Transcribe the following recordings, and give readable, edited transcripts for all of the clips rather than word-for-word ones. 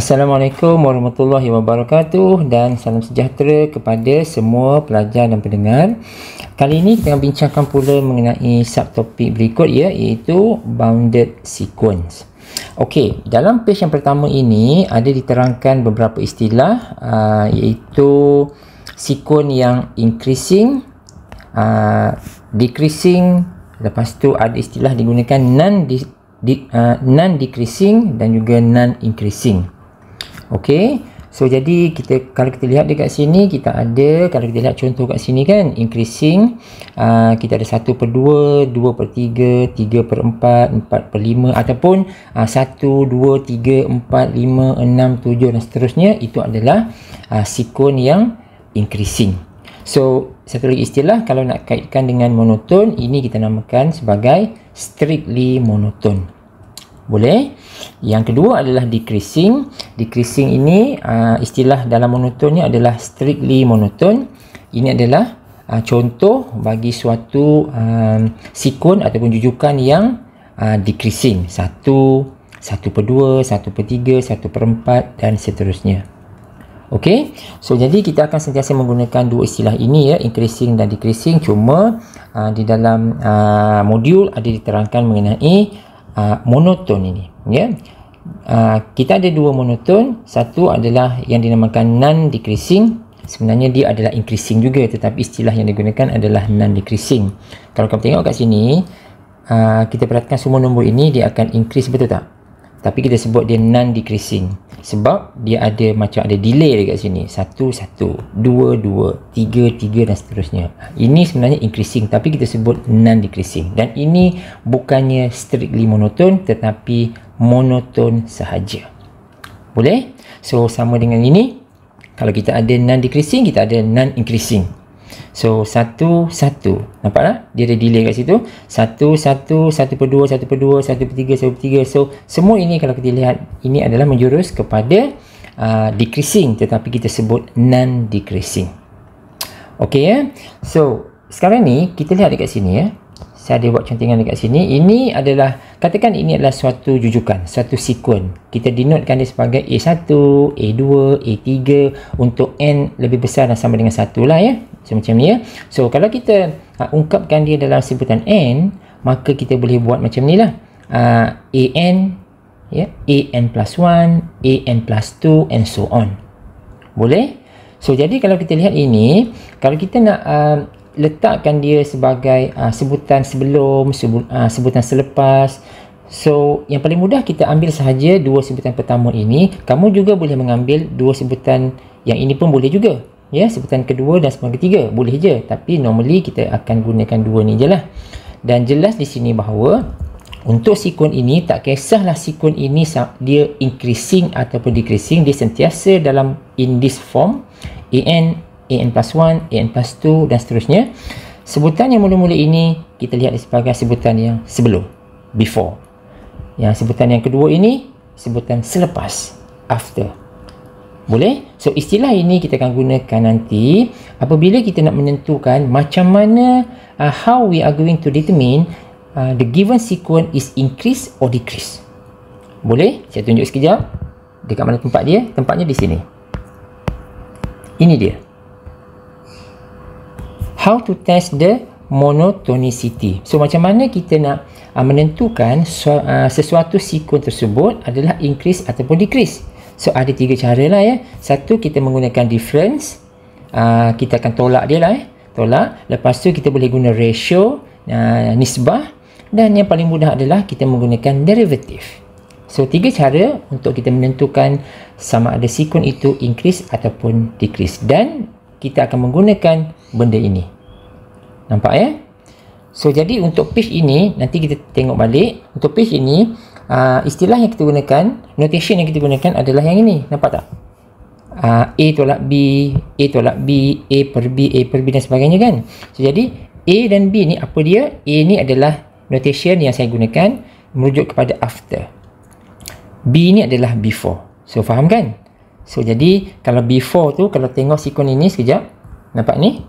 Assalamualaikum warahmatullahi wabarakatuh dan salam sejahtera kepada semua pelajar dan pendengar. Kali ini kita akan bincangkan pula mengenai subtopik berikut iaitu bounded sequence. Okey, dalam page yang pertama ini ada diterangkan beberapa istilah iaitu sequence yang increasing, decreasing, lepas tu ada istilah digunakan non-decreasing dan juga non-increasing. Okey, so jadi kalau kita lihat dekat sini kita ada, kalau kita lihat contoh kat sini kan, increasing kita ada 1/2, 2/3, 3/4, 4/5 ataupun 1, 2, 3, 4, 5, 6, 7 dan seterusnya. Itu adalah sequence yang increasing. So satu lagi istilah kalau nak kaitkan dengan monoton, ini kita namakan sebagai strictly monoton. Boleh. Yang kedua adalah decreasing. Decreasing ini istilah dalam monoton ni adalah strictly monoton. Ini adalah contoh bagi suatu sequence ataupun jujukan yang decreasing. 1, 1/2, 1/3, 1/4 dan seterusnya. Okey. So jadi kita akan sentiasa menggunakan dua istilah ini increasing dan decreasing. Cuma di dalam modul ada diterangkan mengenai monoton ini kita ada dua monoton. Satu adalah yang dinamakan non-decreasing. Sebenarnya dia adalah increasing juga, tetapi istilah yang digunakan adalah non-decreasing. Kalau kamu tengok kat sini, kita perhatikan semua nombor ini dia akan increase, betul tak? Tapi kita sebut dia non-decreasing sebab dia ada macam ada delay dekat sini. 1, 1, 2, 2, 3, 3 dan seterusnya. Ini sebenarnya increasing tapi kita sebut non-decreasing. Dan ini bukannya strictly monoton tetapi monoton sahaja. Boleh? So sama dengan ini. Kalau kita ada non-decreasing, kita ada non-increasing. So 1, 1. Nampak tak? Dia ada delay kat situ. 1, 1, 1/2, 1/2, 1/3, 1/3. So semua ini kalau kita lihat, ini adalah menjurus kepada decreasing tetapi kita sebut non-decreasing. Okey So sekarang ni kita lihat dekat sini Saya ada buat cantingan dekat sini. Ini adalah, katakan ini adalah suatu jujukan, suatu sequence. Kita denotekan dia sebagai A1, A2, A3 untuk N lebih besar dan sama dengan 1 lah So macam ni So kalau kita ungkapkan dia dalam sebutan N, maka kita boleh buat macam ni lah. AN, AN plus 1, AN plus 2 and so on. Boleh? So jadi kalau kita lihat ini, kalau kita nak letakkan dia sebagai sebutan sebelum, sebutan selepas. So yang paling mudah kita ambil sahaja dua sebutan pertama ini. Kamu juga boleh mengambil dua sebutan yang ini pun boleh juga. Sebutan kedua dan sebutan ketiga boleh je. Tapi normally kita akan gunakan dua ni je lah. Dan jelas di sini bahawa untuk sequence ini tak kisahlah sequence ini dia increasing ataupun decreasing, dia sentiasa dalam in this form, AN plus 1, AN plus 2 dan seterusnya. Sebutan yang mula-mula ini kita lihat sebagai sebutan yang sebelum, before. Yang sebutan yang kedua ini sebutan selepas, after. Boleh? So istilah ini kita akan gunakan nanti apabila kita nak menentukan macam mana how we are going to determine the given sequence is increase or decrease. Boleh? Saya tunjuk sekejap. Dekat mana tempat dia? Tempatnya di sini. Ini dia. How to test the monotonicity. So macam mana kita nak menentukan sesuatu sequence tersebut adalah increase ataupun decrease. So ada tiga cara lah Satu, kita menggunakan difference. Kita akan tolak dia lah tolak. Lepas tu kita boleh guna ratio, nisbah. Dan yang paling mudah adalah kita menggunakan derivative. So tiga cara untuk kita menentukan sama ada sequence itu increase ataupun decrease. Dan kita akan menggunakan benda ini. Nampak So jadi untuk page ini, nanti kita tengok balik. Untuk page ini, istilah yang kita gunakan, notation yang kita gunakan adalah yang ini. Nampak tak? A tolak B, A tolak B, A per B, A per B dan sebagainya kan. So jadi A dan B ni apa dia? A ni adalah notation yang saya gunakan merujuk kepada after. B ni adalah before. So faham kan? So jadi kalau before tu, kalau tengok sequence ini sekejap, nampak ni?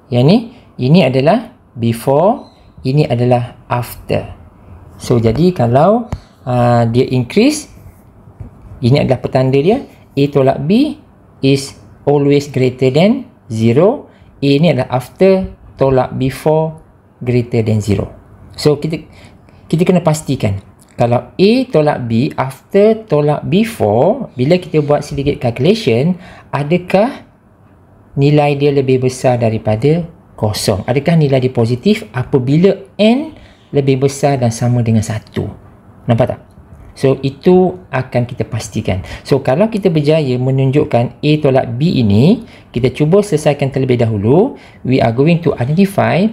Yang ni, ini adalah before, ini adalah after. So jadi kalau dia increase, Ini adalah petanda dia. A tolak B is always greater than 0. A ni adalah after tolak before greater than 0. So kita kena pastikan kalau A tolak B after tolak before, bila kita buat sedikit calculation, adakah nilai dia lebih besar daripada kosong? Adakah nilai dia positif apabila N lebih besar dan sama dengan 1? Nampak tak? So itu akan kita pastikan. So kalau kita berjaya menunjukkan A tolak B ini, kita cuba selesaikan terlebih dahulu. We are going to identify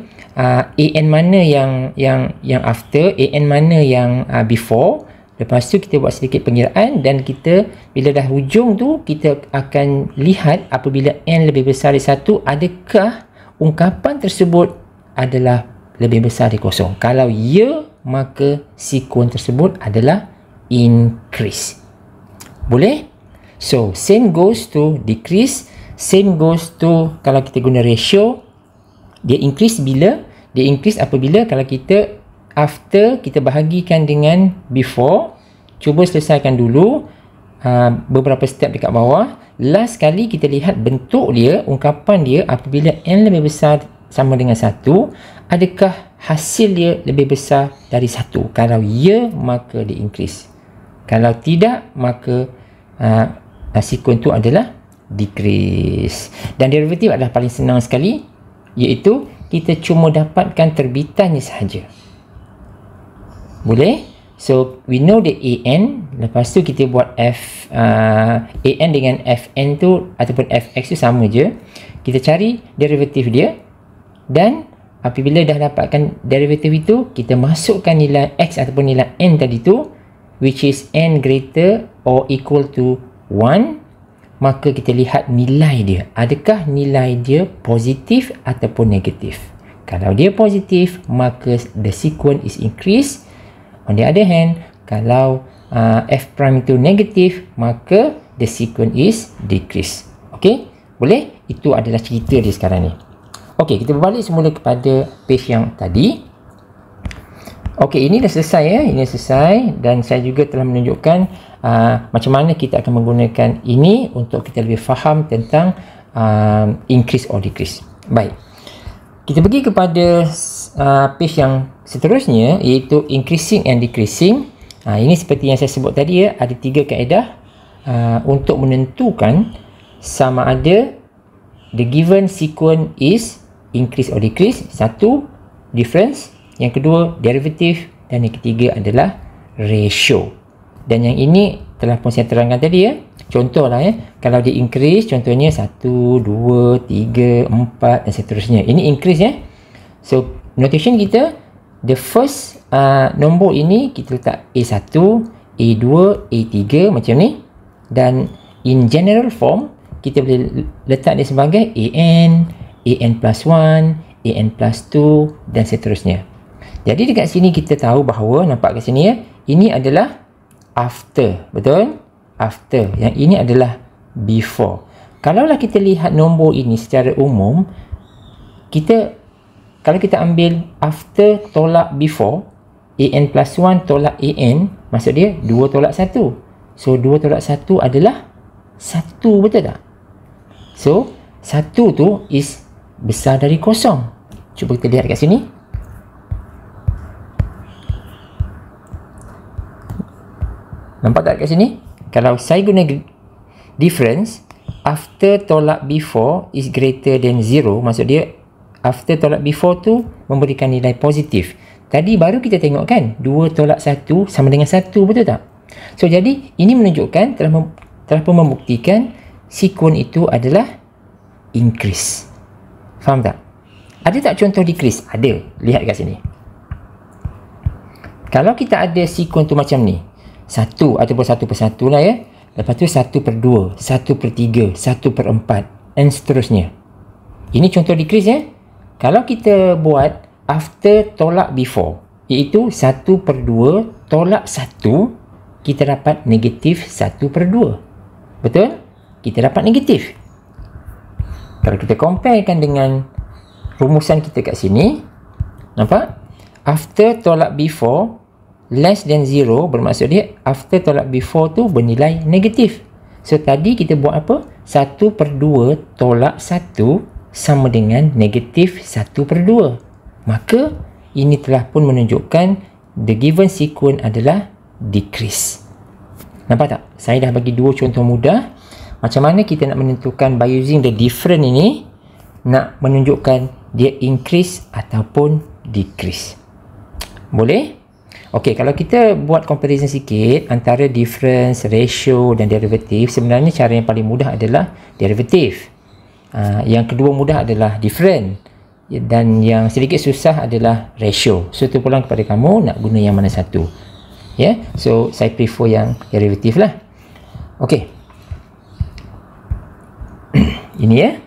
AN mana yang after, AN mana yang before. Lepas tu kita buat sedikit pengiraan dan kita bila dah hujung tu kita akan lihat apabila N lebih besar dari 1, adakah ungkapan tersebut adalah lebih besar dari kosong. Kalau ya, maka sekuen tersebut adalah increase. Boleh? So same goes to decrease, same goes to kalau kita guna ratio. Dia increase bila? Dia increase apabila kalau kita after kita bahagikan dengan before. Cuba selesaikan dulu beberapa step dekat bawah. Last kali kita lihat bentuk dia, ungkapan dia apabila N lebih besar sama dengan 1, adakah hasil dia lebih besar dari 1? Kalau ya, maka dia increase. Kalau tidak, maka sekuen itu adalah decrease. Dan derivatif adalah paling senang sekali, iaitu kita cuma dapatkan terbitannya sahaja. Boleh? So we know the AN. Lepas tu kita buat AN dengan FN tu ataupun FX tu sama je. Kita cari derivatif dia, dan apabila dah dapatkan derivatif itu, kita masukkan nilai X ataupun nilai N tadi tu, which is N greater or equal to 1, maka kita lihat nilai dia. Adakah nilai dia positif ataupun negatif? Kalau dia positif, maka the sequence is increased. On the other hand, kalau F prime itu negatif, maka the sequence is decreased. Okey? Boleh? Itu adalah cerita dia sekarang ni. Okey, kita berbalik semula kepada page yang tadi. Okey, ini dah selesai ya. Ini selesai dan saya juga telah menunjukkan macam mana kita akan menggunakan ini untuk kita lebih faham tentang increase or decrease. Baik. Kita pergi kepada page yang seterusnya, iaitu increasing and decreasing. Ini seperti yang saya sebut tadi ya, ada 3 kaedah untuk menentukan sama ada the given sequence is increase or decrease. Satu, difference. Yang kedua, derivative. Dan yang ketiga adalah ratio. Dan yang ini telah pun saya terangkan tadi ya. Contohlah ya, kalau dia increase, contohnya 1, 2, 3, 4 dan seterusnya. Ini increase ya. So, notation kita, the first nombor ini kita letak A1, A2, A3 macam ni. Dan in general form, kita boleh letak dia sebagai AN, AN plus 1, AN plus 2 dan seterusnya. Jadi dekat sini kita tahu bahawa, nampak kat sini ya, ini adalah after, betul? After. Yang ini adalah before. Kalaulah kita lihat nombor ini secara umum, kalau kita ambil after tolak before, AN plus 1 tolak AN, maksud dia 2 tolak 1. So 2 tolak 1 adalah 1, betul tak? So 1 tu is besar dari kosong. Cuba kita lihat kat sini. Nampak tak kat sini? Kalau saya guna difference, after tolak before is greater than 0, maksud dia after tolak before tu memberikan nilai positif. Tadi baru kita tengok kan, 2 tolak 1 sama dengan 1, betul tak? So jadi ini menunjukkan telah pun membuktikan sequence itu adalah increase. Faham tak? Ada tak contoh decrease? Ada. Lihat kat sini. Kalau kita ada sequence tu macam ni, 1 ataupun 1/1 lah ya. Lepas tu 1/2, 1/3, 1/4 dan seterusnya. Ini contoh decrease ya. Kalau kita buat after tolak before, iaitu 1/2 tolak 1, kita dapat negatif 1/2. Betul? Kita dapat negatif. Kalau kita comparekan dengan rumusan kita kat sini, nampak? After tolak before, less than 0 bermaksud dia after tolak before tu bernilai negatif. So tadi kita buat apa? 1/2 tolak 1 sama dengan negatif 1/2. Maka ini telah pun menunjukkan the given sequence adalah decrease. Nampak tak? Saya dah bagi dua contoh mudah. Macam mana kita nak menentukan by using the different ini, nak menunjukkan dia increase ataupun decrease. Boleh? Okey, kalau kita buat comparison sikit antara difference, ratio dan derivative, sebenarnya cara yang paling mudah adalah derivative. Yang kedua mudah adalah different. Dan yang sedikit susah adalah ratio. So, terpulang kepada kamu nak guna yang mana satu. Ya, so saya prefer yang derivative lah. Okey. Ini ya.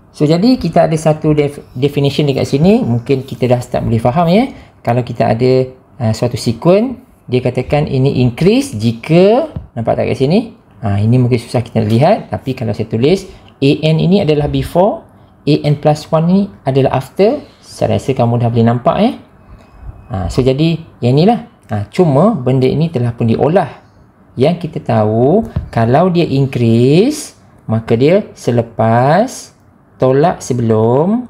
So, jadi kita ada satu definition dekat sini. Mungkin kita dah start boleh faham ya. Kalau kita ada suatu sequence, dia katakan ini increase jika, nampak tak kat sini? Ini mungkin susah kita lihat. Tapi kalau saya tulis, AN ini adalah before, AN plus 1 ni adalah after. Saya rasa kamu dah boleh nampak ya. So, jadi yang inilah. Cuma benda ini telah pun diolah. Yang kita tahu, kalau dia increase, maka dia selepas tolak sebelum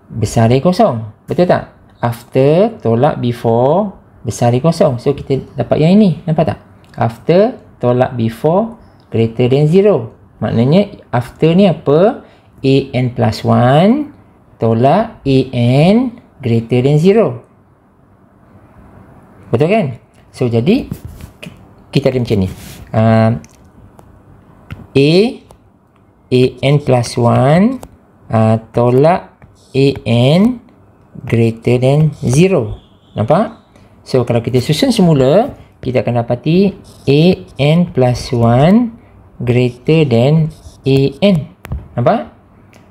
besar dari kosong. Betul tak? After tolak before besar dari kosong. So, kita dapat yang ini. Nampak tak? After tolak before greater than 0. Maknanya, after ni apa? AN plus 1 tolak AN greater than 0. Betul kan? So, jadi kita ada macam ni. AN plus 1 tolak AN greater than 0. Nampak? So, kalau kita susun semula, kita akan dapati AN plus 1 greater than AN. Nampak?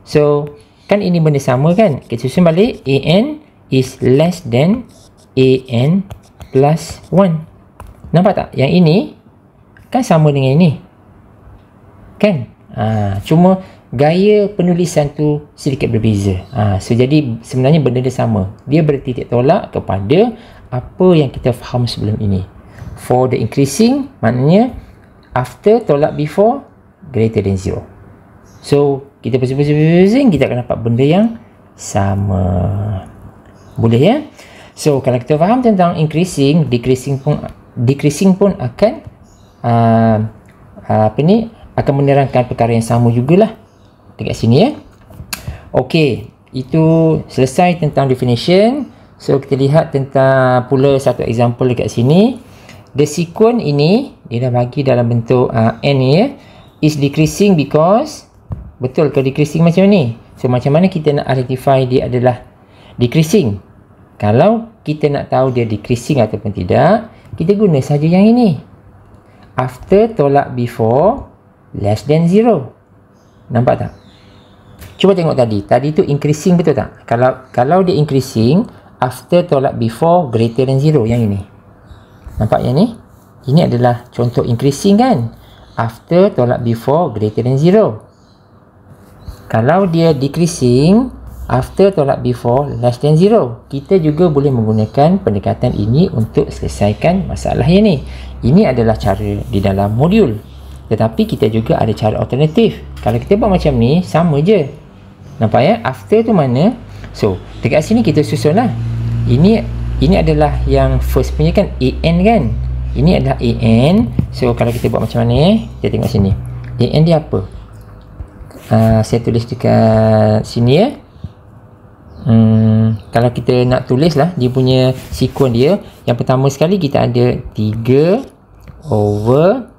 So, kan ini benda sama kan? Kita susun balik. AN is less than AN plus 1. Nampak tak? Yang ini kan sama dengan ini. Kan? Cuma gaya penulisan tu sedikit berbeza. So, jadi sebenarnya benda dia sama. Dia bertitik tolak kepada apa yang kita faham sebelum ini. For the increasing, maknanya after tolak before greater than 0. So, kita pusing-pusing, kita akan dapat benda yang sama. Boleh ya? So, kalau kita faham tentang increasing, decreasing pun akan akan menerangkan perkara yang sama jugalah dekat sini ya. Okey, itu selesai tentang definition. So, kita lihat tentang pula satu example dekat sini. The sequence ini, dia dah bagi dalam bentuk n ni ya, is decreasing because, betul ke decreasing macam ni? So, macam mana kita nak identify dia adalah decreasing? Kalau kita nak tahu dia decreasing ataupun tidak, kita guna saja yang ini. After tolak before less than 0. Nampak tak? Cuba tengok tadi. Tadi tu increasing betul tak? Kalau dia increasing, after tolak before greater than 0. Yang ini. Nampak yang ni? Ini adalah contoh increasing kan? After tolak before greater than 0. Kalau dia decreasing, after tolak before less than 0. Kita juga boleh menggunakan pendekatan ini untuk selesaikan masalah yang ni. Ini adalah cara di dalam modul. Tetapi kita juga ada cara alternatif. Kalau kita buat macam ni, sama je. Nampak ya? After tu mana? So, dekat sini kita susun lah. Ini adalah yang first punya kan? AN kan? Ini adalah AN. So, kalau kita buat macam mana? Kita tengok sini. AN dia apa? Saya tulis dekat sini ya. Kalau kita nak tulis lah dia punya sequence dia, yang pertama sekali kita ada 3 over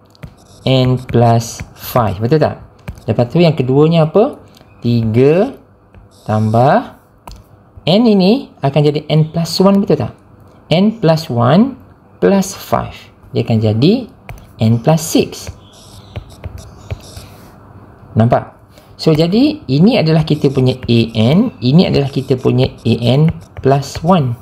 n plus 5, betul tak? Lepas tu yang keduanya apa? 3 tambah n ini akan jadi n plus 1, betul tak? N plus 1 plus 5, dia akan jadi n plus 6. Nampak? So, jadi ini adalah kita punya AN, ini adalah kita punya AN plus 1.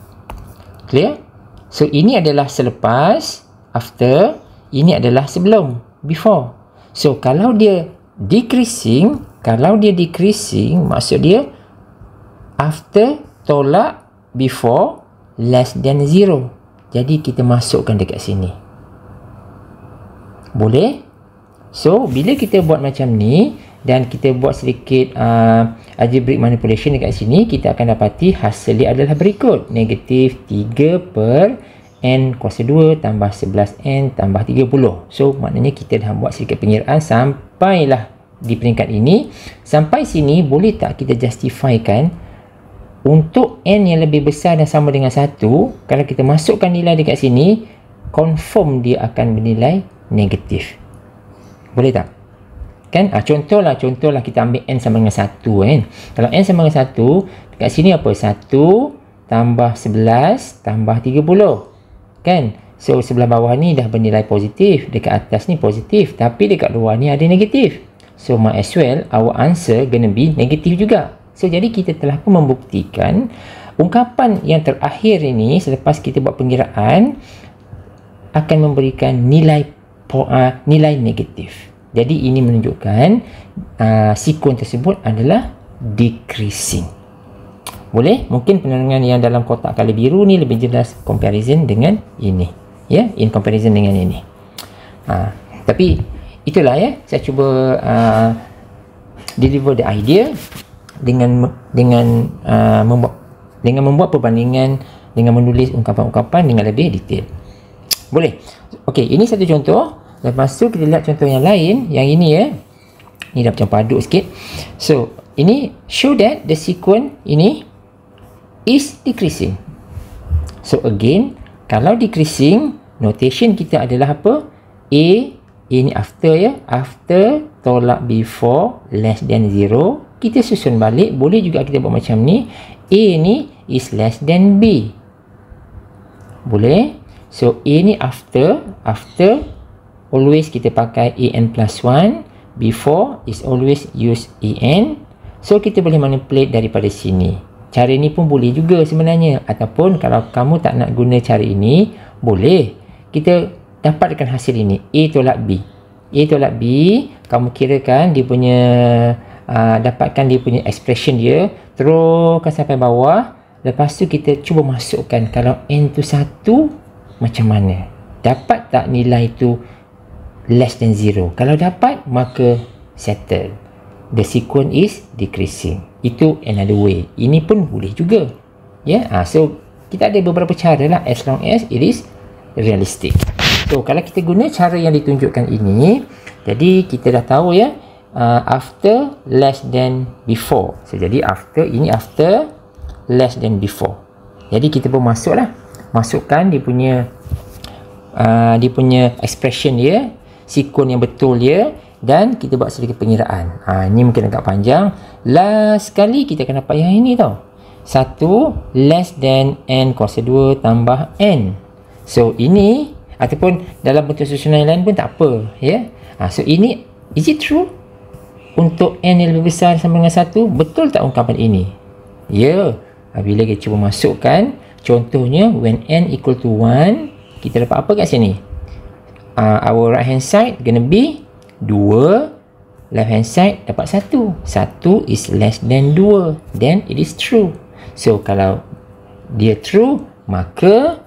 Clear? So, ini adalah selepas, after, ini adalah sebelum, before. So, kalau dia decreasing, maksud dia after tolak before less than 0. Jadi kita masukkan dekat sini. Boleh? So, bila kita buat macam ni dan kita buat sedikit algebraic manipulation dekat sini, kita akan dapati hasil dia adalah berikut. Negatif 3 per n kuasa 2 tambah 11n tambah 30. So, maknanya kita dah buat sedikit pengiraan sampailah di peringkat ini. Sampai sini, boleh tak kita justifikan untuk n yang lebih besar dan sama dengan 1, kalau kita masukkan nilai dekat sini, confirm dia akan bernilai negatif. Boleh tak? Kan? Contohlah kita ambil n sama dengan 1 kan. Kalau n sama dengan 1, dekat sini apa? 1 tambah 11 tambah 30. Kan? So, sebelah bawah ni dah bernilai positif. Dekat atas ni positif. Tapi dekat luar ni ada negatif. So, might as well our answer gonna be negatif juga. So, jadi kita telah pun membuktikan ungkapan yang terakhir ini selepas kita buat pengiraan akan memberikan nilai negatif. Jadi ini menunjukkan sekuen tersebut adalah decreasing. Boleh? Mungkin penerangan yang dalam kotak color biru ni lebih jelas comparison dengan ini. Ya, in comparison dengan ini. Tapi itulah ya, saya cuba deliver the idea dengan membuat perbandingan, dengan menulis ungkapan-ungkapan dengan lebih detail. Boleh? Okey, ini satu contoh. Lepas tu kita lihat contoh yang lain. Yang ini ya. Ni dah macam paduk sikit. So, ini show that the sequence ini is decreasing. So, again, kalau decreasing, notation kita adalah apa? A, ini after ya. After tolak before less than 0. Kita susun balik. Boleh juga kita buat macam ni. A ni is less than B. Boleh? So, A ni after always kita pakai AN plus 1. Before is always use AN. So, kita boleh manipulate daripada sini. Cara ni pun boleh juga sebenarnya. Ataupun kalau kamu tak nak guna cara ini, boleh. Kita dapatkan hasil ini. A tolak B. A tolak B, kamu kirakan dia punya, dapatkan dia punya expression dia. Teruskan sampai bawah. Lepas tu kita cuba masukkan. Kalau N tu 1, macam mana? Dapat tak nilai tu less than 0? Kalau dapat, maka settle. The sequence is decreasing. Itu another way. Ini pun boleh juga. Ya, so kita ada beberapa cara lah, as long as it is realistic. So, kalau kita guna cara yang ditunjukkan ini, jadi kita dah tahu ya, after less than before. So, jadi ini after less than before. Jadi kita pun masukkan dia punya expression dia, sequence yang betul dia, dan kita buat sedikit pengiraan. Ini mungkin agak panjang. Last sekali kita akan dapat yang ini tau. 1 less than n kuasa 2 tambah n. So ini, ataupun dalam bentuk susunan yang lain pun tak apa ya. So ini, is it true? Untuk n yang lebih besar sama dengan 1, betul tak ungkapan ini? Ya. Bila kita cuba masukkan, contohnya when n equal to 1, kita dapat apa kat sini? Our right hand side gonna be 2, left hand side dapat 1. 1 is less than 2, then it is true. So kalau dia true, maka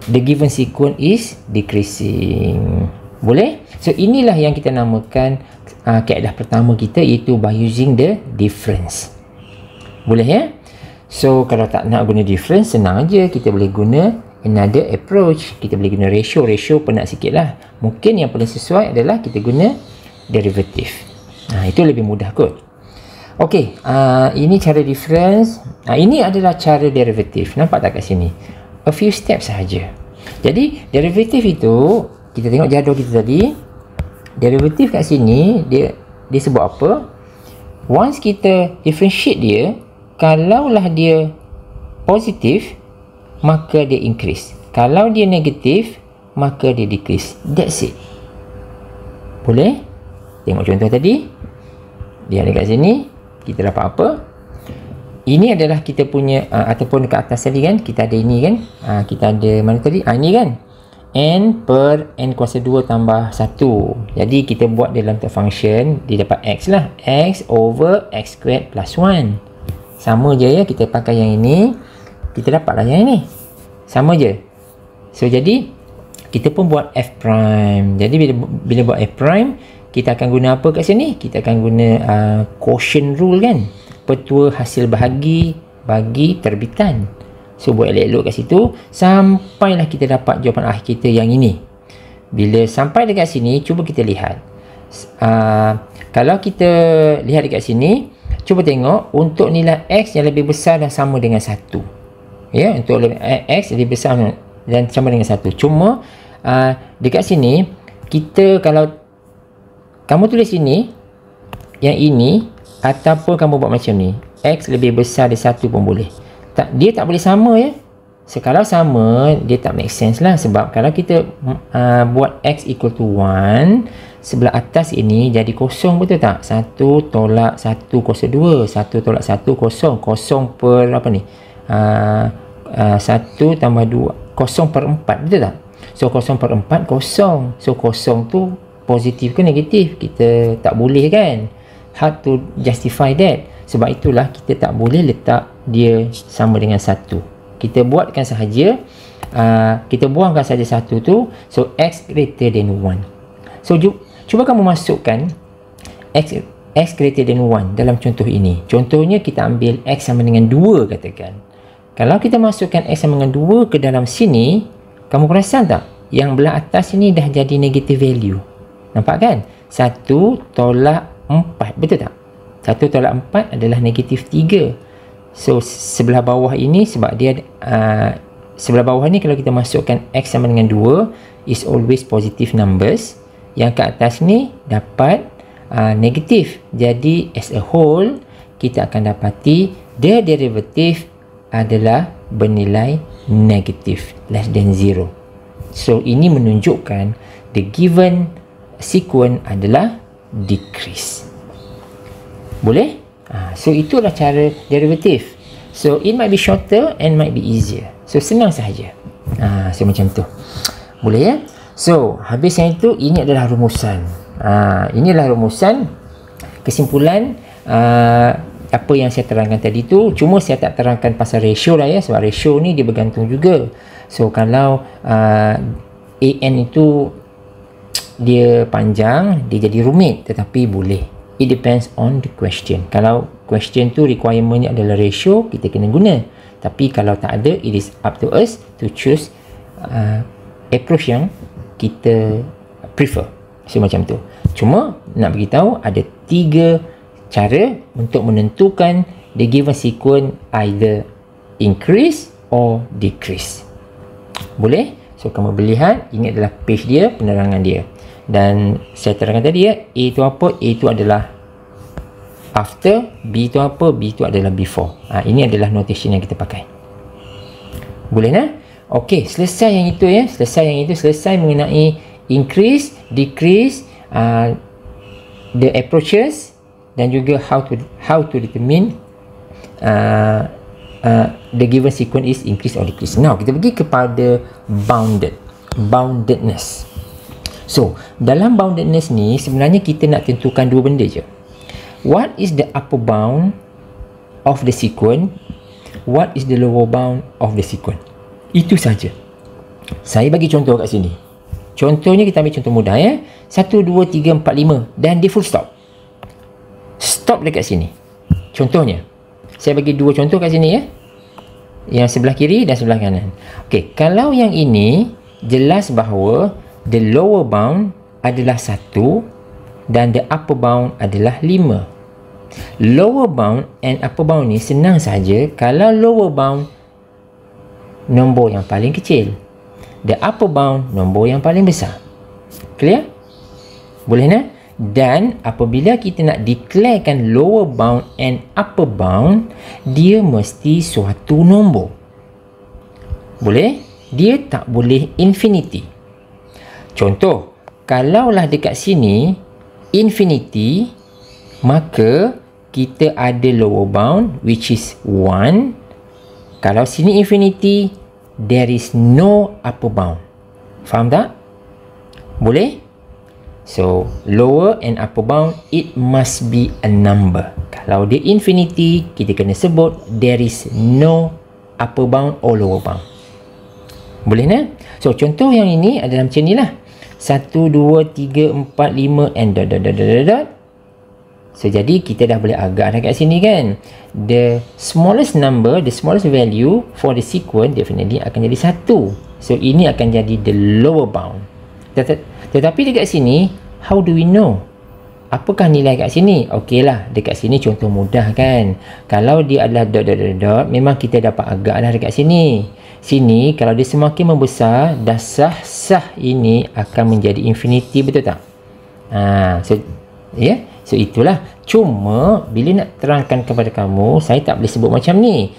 the given sequence is decreasing. Boleh? So inilah yang kita namakan kaedah pertama kita, iaitu by using the difference. Boleh ya? So kalau tak nak guna difference, senang aja, kita boleh guna another approach. Kita boleh guna ratio penat sikit lah. Mungkin yang paling sesuai adalah kita guna derivative. Itu lebih mudah kot. Okey, ini cara difference. Ini adalah cara derivative. Nampak tak kat sini? A few steps sahaja. Jadi derivative itu, kita tengok jadual kita tadi. Derivative kat sini dia sebut apa? Once kita differentiate dia, kalaulah dia positif, maka dia increase. Kalau dia negatif, maka dia decrease. That's it. Boleh? Tengok contoh tadi. Dia ada kat sini. Kita dapat apa? Ini adalah kita punya, ataupun dekat atas tadi kan, kita ada ini kan. Kita ada mana tadi? Ini kan. N per N kuasa 2 tambah 1. Jadi kita buat dalam function, dia dapat X lah. X over X squared plus 1. Sama je ya, kita pakai yang ini, kita dapatlah yang ini. Sama je. So jadi kita pun buat f prime. Jadi bila buat f prime, kita akan guna apa kat sini? Kita akan guna quotient rule kan, petua hasil bahagi bagi terbitan. So buat elok-elok kat situ sampailah kita dapat jawapan akhir kita yang ini. Bila sampai dekat sini, cuba kita lihat. Kalau kita lihat dekat sini, cuba tengok untuk nilai x yang lebih besar dan sama dengan 1. Ya, untuk x lebih besar dan sama dengan 1. Cuma dekat sini kita, kalau kamu tulis sini yang ini, ataupun kamu buat macam ni, x lebih besar dari 1 pun boleh. Dia tak boleh sama ya. Kalau sama, dia tak make sense lah. Sebab kalau kita buat x equal to 1, sebelah atas ini jadi kosong, betul tak? 1 tolak 1 kosong 2, 1 tolak 1 kosong, kosong per apa ni? 1 tambah 2, kosong per 4, betul tak? So kosong per 4 kosong. So kosong tu positif ke negatif? Kita tak boleh kan? Hard to justify that. Sebab itulah kita tak boleh letak dia sama dengan 1. Kita buatkan sahaja, kita buangkan sahaja 1 tu. So x greater than 1. So cuba kamu masukkan x greater than 1 dalam contoh ini. Contohnya kita ambil x sama dengan 2 katakan. Kalau kita masukkan x sama dengan 2 ke dalam sini, kamu perasan tak? Yang belah atas ini dah jadi negative value. Nampak kan? 1 tolak 4, betul tak? 1 tolak 4 adalah negative 3. So sebelah bawah ini, sebab dia sebelah bawah ni kalau kita masukkan x sama dengan 2 is always positive numbers. Yang kat atas ni dapat negatif. Jadi as a whole kita akan dapati the derivative adalah bernilai negatif, less than 0. So ini menunjukkan the given sequence adalah decrease. Boleh? So itulah cara derivatif. So it might be shorter and might be easier. So senang sahaja. So macam tu. Boleh ya? So habis yang itu, ini adalah rumusan. Inilah rumusan kesimpulan apa yang saya terangkan tadi tu. Cuma saya tak terangkan pasal ratio lah ya, sebab ratio ni dia bergantung juga. So kalau AN itu dia panjang, dia jadi rumit, tetapi boleh. It depends on the question. Kalau question tu requirementnya adalah ratio, kita kena guna. Tapi kalau tak ada, it is up to us to choose approach yang kita prefer. So macam tu. Cuma nak beritahu ada 3 cara untuk menentukan the given sequence either increase or decrease. Boleh? So kamu boleh lihat, ini adalah page dia, penerangan dia. Dan saya terangkan tadi ya, A itu apa? A itu adalah after, B itu apa? B itu adalah before. Ini adalah notation yang kita pakai. Boleh nah? Okey, selesai yang itu ya. Selesai mengenai increase, decrease, the approaches, dan juga how to determine the given sequence is increase or decrease. Now kita pergi kepada boundedness. So, dalam boundedness ni sebenarnya kita nak tentukan 2 benda je. What is the upper bound of the sequence? What is the lower bound of the sequence? Itu saja. Saya bagi contoh kat sini. Contohnya kita ambil contoh mudah ya. 1, 2, 3, 4, 5 dan dia full stop. Stop dekat sini. Contohnya. Saya bagi 2 contoh kat sini ya. Yang sebelah kiri dan sebelah kanan. Okey, kalau yang ini jelas bahawa the lower bound adalah 1 dan the upper bound adalah 5. Lower bound and upper bound ni senang saja. Kalau lower bound, nombor yang paling kecil. The upper bound, nombor yang paling besar. Clear? Boleh nak? Dan apabila kita nak declarekan lower bound and upper bound, dia mesti suatu nombor. Boleh? Dia tak boleh infinity. Contoh, kalaulah dekat sini infinity, maka kita ada lower bound which is 1. Kalau sini infinity, there is no upper bound. Faham tak? Boleh? So, lower and upper bound, it must be a number. Kalau dia infinity, kita kena sebut there is no upper bound or lower bound. Boleh nah? So contoh yang ini adalah macam ni lah. 1, 2, 3, 4, 5 and dot dot dot dot dot. So jadi kita dah boleh agak dah kat sini kan. The smallest number, the smallest value for the sequence definitely akan jadi 1. So ini akan jadi the lower bound. Tetapi dekat sini, how do we know? Apakah nilai kat sini? Okey lah, dekat sini contoh mudah kan. Kalau dia adalah dot dot dot dot, memang kita dapat agak dah dekat sini. Sini kalau dia semakin membesar, dah sah ini akan menjadi infinity, betul tak? So itulah. Cuma bila nak terangkan kepada kamu, saya tak boleh sebut macam ni.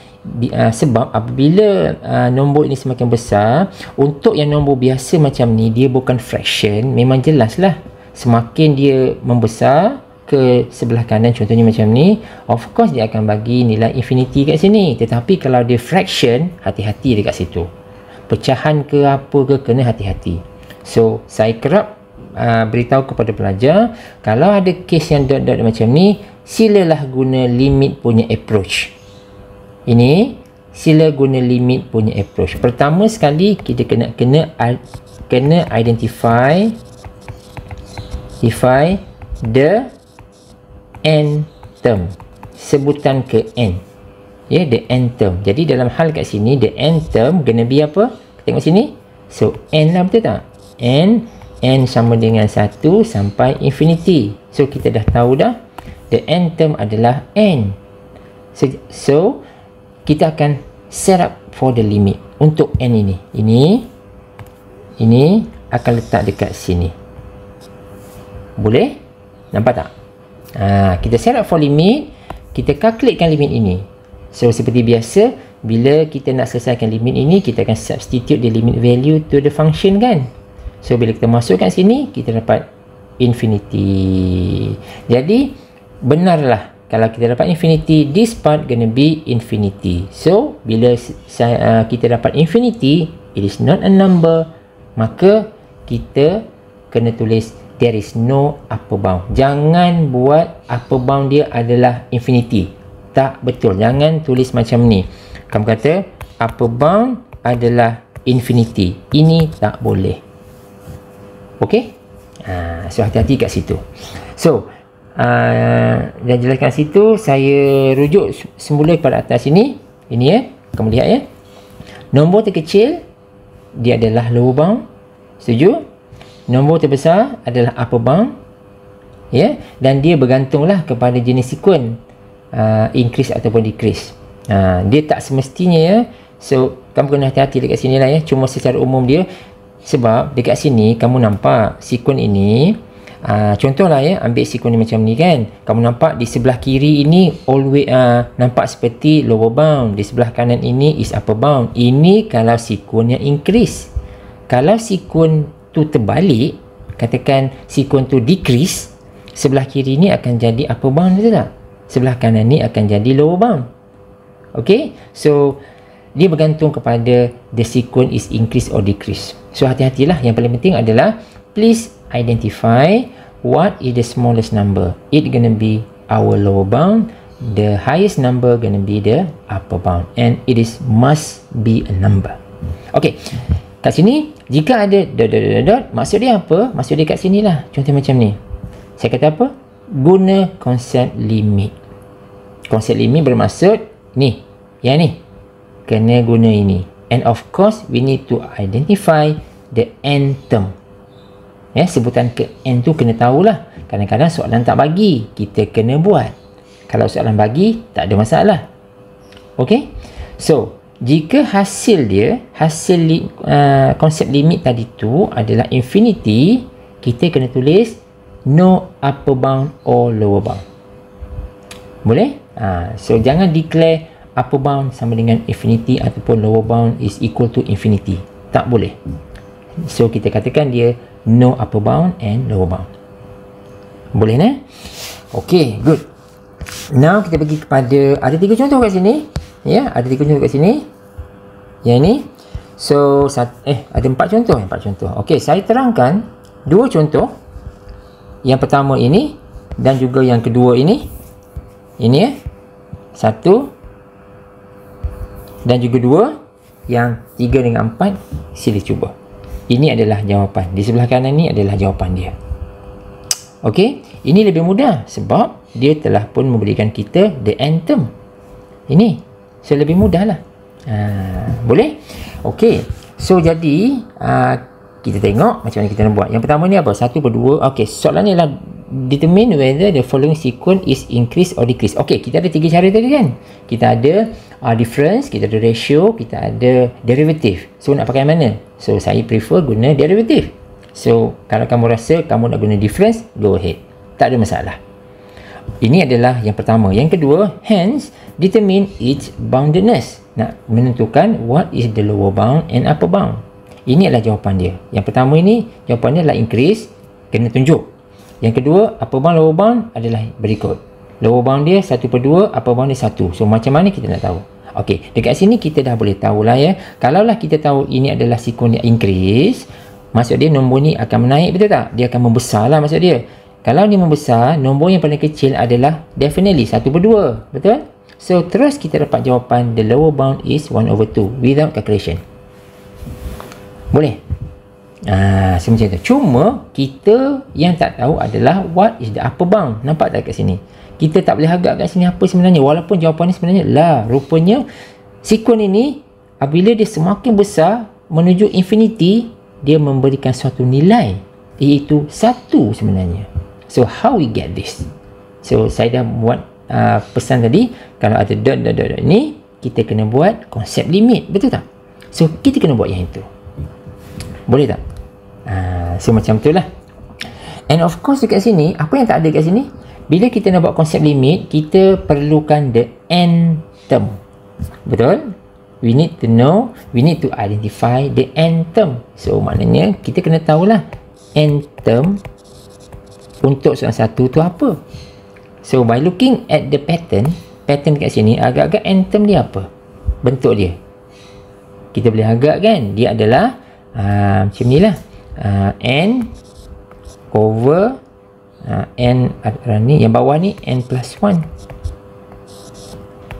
Sebab apabila nombor ini semakin besar, untuk yang nombor biasa macam ni, dia bukan fraction, memang jelas lah. Semakin dia membesar ke sebelah kanan, contohnya macam ni, of course dia akan bagi nilai infinity kat sini. Tetapi kalau dia fraction, hati-hati dekat situ. Pecahan ke apa ke, kena hati-hati. So saya kerap beritahu kepada pelajar, kalau ada case yang dot-dot macam ni, silalah guna limit punya approach. Ini sila guna limit punya approach. Pertama sekali kita kena identify the n term, sebutan ke n, the n term. Jadi dalam hal kat sini, the n term gonna be apa? Tengok sini. So n lah, betul tak? n sama dengan 1 sampai infinity. So kita dah tahu dah the n term adalah n. So kita akan set up for the limit untuk n ini. Ini akan letak dekat sini. Boleh? Nampak tak? Kita set up for limit, kita kalkulatekan limit ini. So seperti biasa, bila kita nak selesaikan limit ini, kita akan substitute the limit value to the function kan. So bila kita masukkan sini, kita dapat infinity. Jadi benarlah kalau kita dapat infinity, this part gonna be infinity. So bila kita dapat infinity, it is not a number, maka kita kena tulis there is no upper bound. Jangan buat upper bound dia adalah infinity. Tak betul. Jangan tulis macam ni. Kamu kata upper bound adalah infinity. Ini tak boleh. Okey? So hati-hati kat situ. So dan jelaskan situ, saya rujuk semula pada atas ini. Ini ya. Kamu lihat ya. Nombor terkecil dia adalah lower bound. Setuju? Nombor terbesar adalah upper bound, ya, dan dia bergantunglah kepada jenis sequence, increase ataupun decrease. Dia tak semestinya ya. So kamu kena hati-hati dekat sini lah ya. Cuma secara umum dia, sebab dekat sini kamu nampak sequence ini, contohlah ya, ambil sequence ni macam ni kan. Kamu nampak di sebelah kiri ini always nampak seperti lower bound, di sebelah kanan ini is upper bound. Ini kalau sequence yang increase. Kalau sequence tu terbalik, katakan sequence tu decrease, sebelah kiri ni akan jadi upper bound, betul tak? Sebelah kanan ni akan jadi lower bound. Okay, so dia bergantung kepada the sequence is increase or decrease. So hati-hatilah. Yang paling penting adalah please identify what is the smallest number. It gonna be our lower bound, the highest number gonna be the upper bound, and it is must be a number. Okay, kat sini jika ada dot, maksud dia apa? Maksud dia kat sini lah. Contoh macam ni. Saya kata apa? Guna konsep limit. Konsep limit bermaksud ni, yang ni kena guna ini. And of course we need to identify the n term. Ya, sebutan ke n tu kena tahulah. Kadang-kadang soalan tak bagi, kita kena buat. Kalau soalan bagi, tak ada masalah. Okay? So jika hasil dia, konsep limit tadi tu adalah infinity, kita kena tulis no upper bound or lower bound. Boleh? So jangan declare upper bound sama dengan infinity ataupun lower bound is equal to infinity. Tak boleh. So kita katakan dia no upper bound and lower bound. Boleh nah? Okay, good. Now kita pergi kepada, ada 3 contoh kat sini. Ya, ada 3 contoh kat sini. Yang ni. So ada 4 contoh. 4 contoh. Okey, saya terangkan 2 contoh. Yang pertama ini dan juga yang kedua ini. Ini ya. 1 dan juga 2. yang 3 dengan 4, sila cuba. Ini adalah jawapan. Di sebelah kanan ni adalah jawapan dia. Okey, ini lebih mudah sebab dia telah pun memberikan kita the nth term. Ini, so lebih mudah lah. Boleh? Okey, so jadi kita tengok macam mana kita nak buat. Yang pertama ni apa? 1/2. Okey, soalan ni lah determine whether the following sequence is increase or decrease. Okey, kita ada 3 cara tadi kan. Kita ada difference, kita ada ratio, kita ada derivative. So nak pakai mana? So saya prefer guna derivative. So kalau kamu rasa kamu nak guna difference, go ahead, tak ada masalah. Ini adalah yang pertama. Yang kedua, hence determine its boundedness. Nak menentukan what is the lower bound and upper bound. Ini adalah jawapan dia. Yang pertama ini jawapannya adalah increase, kena tunjuk. Yang kedua, upper bound lower bound adalah berikut. Lower bound dia 1/2, upper bound dia 1. So macam mana kita nak tahu? Okey, dekat sini kita dah boleh tahulah ya. Kalaulah kita tahu ini adalah sequence yang increase, maksud dia nombor ni akan menaik, betul tak? Dia akan membesar lah maksud dia. Kalau ni membesar, nombor yang paling kecil adalah definitely 1/2, betul? So terus kita dapat jawapan the lower bound is 1/2 without calculation. Boleh? Macam tu. Cuma kita yang tak tahu adalah what is the upper bound. Nampak tak kat sini? Kita tak boleh agak kat sini apa sebenarnya. Walaupun jawapan ni sebenarnya lah. Rupanya sequence ini apabila dia semakin besar menuju infinity, dia memberikan suatu nilai, iaitu 1 sebenarnya. So how we get this? So saya dah buat pesan tadi, kalau ada dot ni, kita kena buat konsep limit, betul tak? So kita kena buat yang itu. Boleh tak? So macam tu lah. And of course dekat sini, apa yang tak ada kat sini? Bila kita nak buat konsep limit, kita perlukan the nth term. Betul? We need to identify the nth term. So maknanya kita kena tahulah nth term untuk soalan 1 tu apa. So by looking at the pattern kat sini, agak-agak nth term dia apa? Bentuk dia. Kita boleh agak kan? Dia adalah macam ni lah. N over N ni, yang bawah ni N plus 1.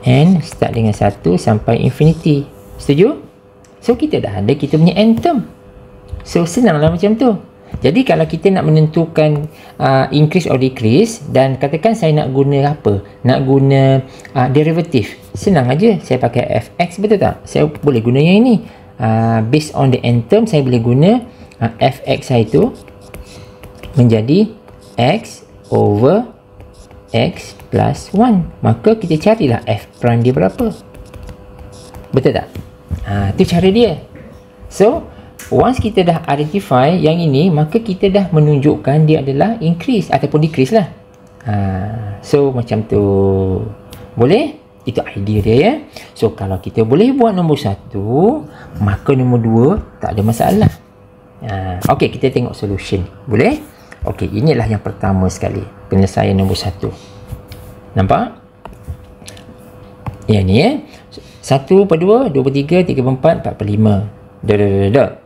N start dengan 1 sampai infinity. Setuju? So kita dah ada kita punya n term. So senanglah macam tu. Jadi kalau kita nak menentukan increase or decrease, dan katakan saya nak guna apa? Nak guna derivative. Senang aja, saya pakai fx, betul tak? Saya boleh guna yang ini. Based on the n term, saya boleh guna fx saya itu menjadi x over x plus 1. Maka kita carilah f prime dia berapa. Betul tak? Itu cara dia. So once kita dah identify yang ini, maka kita dah menunjukkan dia adalah increase ataupun decrease lah. So macam tu. Boleh? Itu idea dia ya. So kalau kita boleh buat nombor 1, maka nombor 2 tak ada masalah. Okey, kita tengok solution. Boleh? Okey, inilah yang pertama sekali, penyelesaian nombor 1. Nampak? Yang ni 1/2, 2/3, 3/4, 4/5.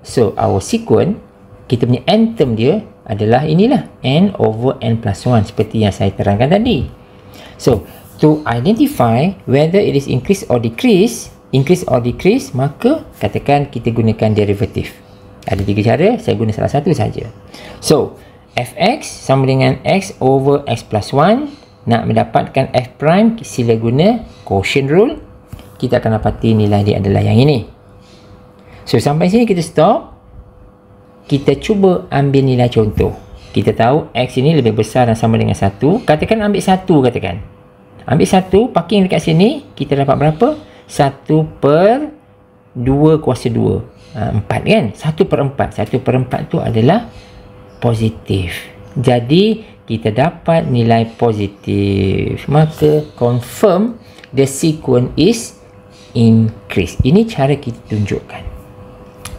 So our sequence, kita punya n term dia adalah inilah, n over n plus 1, seperti yang saya terangkan tadi. So to identify whether it is increase or decrease, maka katakan kita gunakan derivative. Ada 3 cara, saya guna salah satu saja. So fx sama dengan x over x plus 1. Nak mendapatkan f prime, sila guna quotient rule. Kita akan dapati nilai dia adalah yang ini. So sampai sini kita stop. Kita cuba ambil nilai contoh. Kita tahu x ini lebih besar dan sama dengan 1. Katakan ambil 1, katakan. Ambil 1, parking dekat sini, kita dapat berapa? 1/2 kuasa 2. 4 kan? 1/4. 1/4 tu adalah positif. Jadi kita dapat nilai positif. Maka confirm the sequence is increase. Ini cara kita tunjukkan.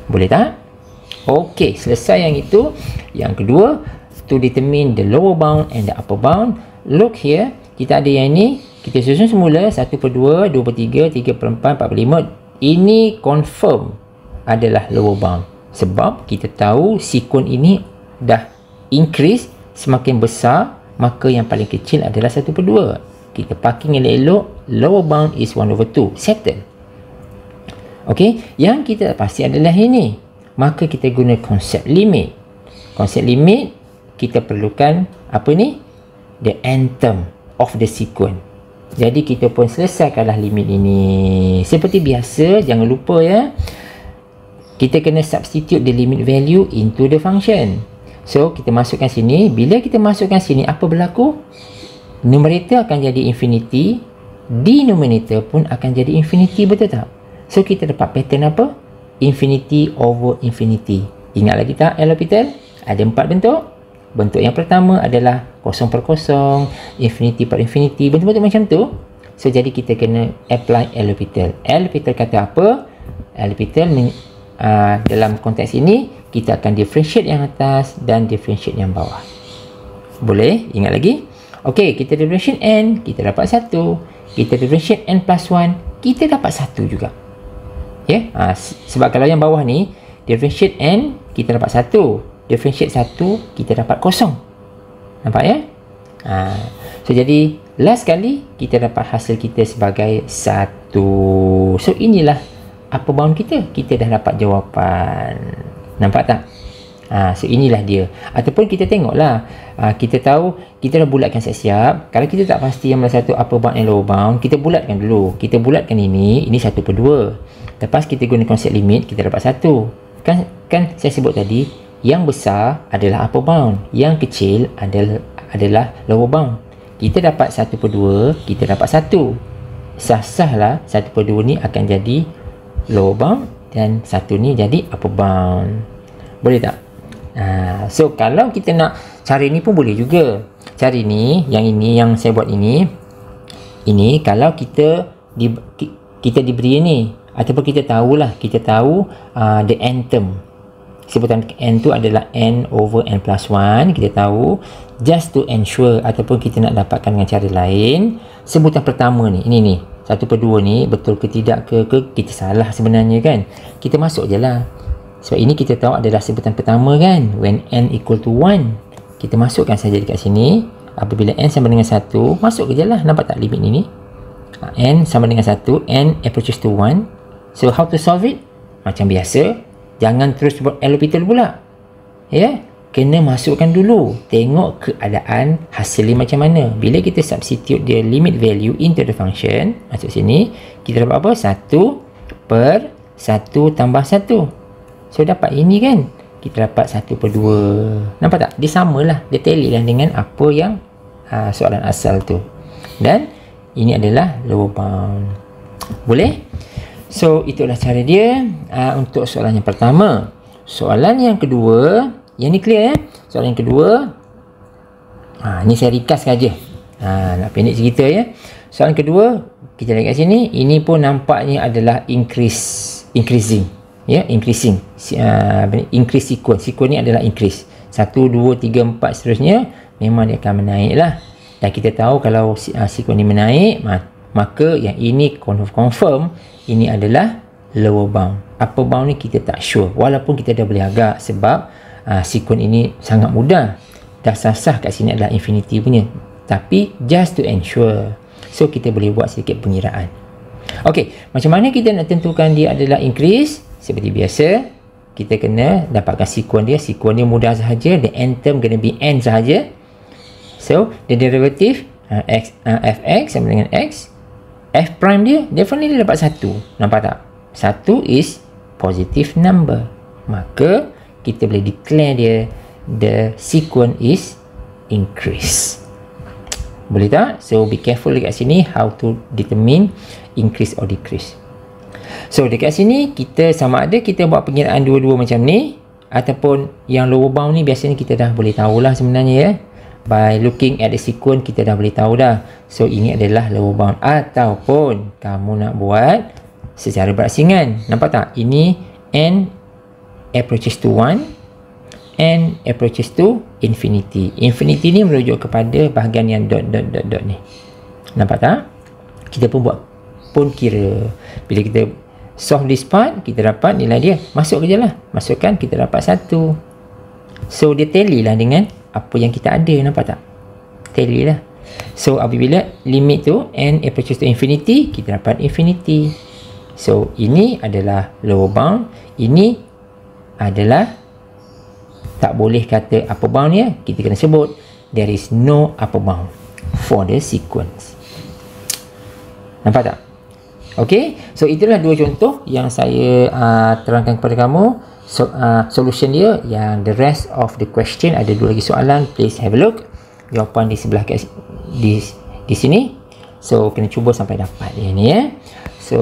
Boleh tak? Okey, selesai yang itu. Yang kedua, to determine the lower bound and the upper bound. Look here, kita ada yang ini. Kita susun semula 1/2, 2/3, 3/4, 4/5. Ini confirm adalah lower bound. Sebab kita tahu sequence ini dah increase, semakin besar, maka yang paling kecil adalah 1/2. Kita parking elok-elok, lower bound is 1/2. Settle. Okey, yang kita pasti adalah ini. Maka kita guna konsep limit. Konsep limit, kita perlukan apa ni? The end term of the sequence. Jadi kita pun selesaikanlah limit ini. Seperti biasa, jangan lupa ya, kita kena substitute the limit value into the function. So kita masukkan sini. Bila kita masukkan sini, apa berlaku? Numerator akan jadi infinity, denominator pun akan jadi infinity, betul tak? So kita dapat pattern apa? Infinity over infinity. Ingat lagi tak L'Hopital? Ada 4 bentuk. Bentuk yang pertama adalah 0 per 0, infinity per infinity, bentuk-bentuk macam tu. So jadi kita kena apply L'Hopital. L'Hopital kata apa? L'Hopital dalam konteks ini kita akan differentiate yang atas dan differentiate yang bawah. Boleh? Ingat lagi? Okey, kita differentiate n, kita dapat 1. Kita differentiate n plus 1, kita dapat 1 juga. Ya? Sebab kalau yang bawah ni differentiate n, kita dapat 1. Differentiate 1, kita dapat 0. Nampak ya? So jadi last kali kita dapat hasil kita sebagai 1. So inilah upper bound kita. Kita dah dapat jawapan. Nampak tak? So inilah dia. Ataupun kita tengoklah, kita tahu kita dah bulatkan siap-siap. Kalau kita tak pasti yang mana satu upper bound dan lower bound, kita bulatkan dulu. Kita bulatkan ini 1 per 2. Lepas kita guna konsep limit, kita dapat 1. Kan saya sebut tadi, yang besar adalah upper bound, yang kecil adalah lower bound. Kita dapat 1 per 2, kita dapat 1. Sah-sahlah 1 per 2 ni akan jadi lower bound dan 1 ni jadi upper bound. Boleh tak? So kalau kita nak cari ni pun boleh juga. Cari ni, yang saya buat ini kalau kita diberi ni, ataupun kita tahu the n term. Sebutan n tu adalah n over n plus 1. Kita tahu, just to ensure ataupun kita nak dapatkan dengan cara lain, sebutan pertama ni, ini 1 per 2 ni betul ke tidak ke kita salah sebenarnya kan. Kita masuk je lah. Sebab ini kita tahu adalah sebutan pertama kan. When n equal to 1, kita masukkan saja dekat sini. Apabila n sama dengan 1, masuk je lah. Nampak tak limit ni? N sama dengan 1, n approaches to 1. So how to solve it? Macam biasa, jangan terus buat L'Hopital pula. Ya, kena masukkan dulu. Tengok keadaan hasilnya macam mana. Bila kita substitute the limit value into the function, masuk sini, kita dapat apa? 1 per 1 tambah 1. So dapat ini kan. Kita dapat 1 per 2. Nampak tak? Dia samalah. Dia tally lah dengan apa yang soalan asal tu. Dan ini adalah lower bound. Boleh? So itulah cara dia untuk soalan yang pertama. Soalan yang kedua, yang ni clear ya? Soalan yang kedua, ni saya ringkas saja. Nak pendek cerita ya. Soalan kedua, kita lihat kat sini, ini pun nampaknya adalah increasing. Ya, increasing. Increase sequence. Sequence ni adalah increase. 1, 2, 3, 4 seterusnya memang dia akan menaik lah. Dan kita tahu kalau sequence ni menaik, maka yang ini confirm ini adalah lower bound. Upper bound ni kita tak sure. Walaupun kita dah boleh agak sebab sequence ini sangat mudah. Dah sah-sah kat sini adalah infinity punya. Tapi just to ensure. So kita boleh buat sedikit pengiraan. Okey, macam mana kita nak tentukan dia adalah increase? Seperti biasa, kita kena dapatkan sequence dia. Sequence dia mudah sahaja. The n term kena be n sahaja. So, the derivative fx sama dengan x. F prime dia, definitely dia dapat 1. Nampak tak? 1 is positive number. Maka, kita boleh declare dia, the sequence is increase. Boleh tak? So, be careful dekat sini how to determine increase or decrease. So dekat sini kita sama ada kita buat pengiraan dua-dua macam ni, ataupun yang lower bound ni biasanya kita dah boleh tahulah sebenarnya ya. By looking at the sequence kita dah boleh tahu dah. So ini adalah lower bound. Ataupun kamu nak buat secara berasingan. Nampak tak? Ini n approaches to 1, n approaches to infinity. Infinity ni merujuk kepada bahagian yang dot ni. Nampak tak? Kita pun buat pun kira. Bila kita solve this part, kita dapat nilai dia. Masuk je lah. Masukkan, kita dapat 1. So dia tally lah dengan apa yang kita ada. Nampak tak? Tally lah. So apabila limit tu n approaches to infinity, kita dapat infinity. So ini adalah lower bound, ini adalah tak boleh kata upper bound ya. Kita kena sebut there is no upper bound for the sequence. Nampak tak? Okay, so itulah dua contoh yang saya terangkan kepada kamu. Solution dia, yang the rest of the question ada dua lagi soalan, please have a look. Jawapan di sebelah di sini. So kena cuba sampai dapat dia ni ya. So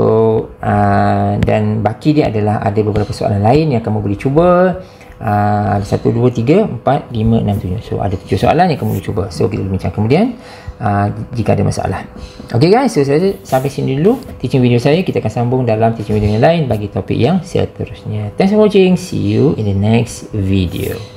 dan baki dia adalah ada beberapa soalan lain yang kamu boleh cuba. 1, 2, 3, 4, 5, 6, 7. So ada 7 soalan yang kamu boleh cuba. So kita bincang kemudian jika ada masalah. Okay guys, so saya sampai sini dulu teaching video saya. Kita akan sambung dalam teaching video yang lain bagi topik yang seterusnya. Thanks for watching. See you in the next video.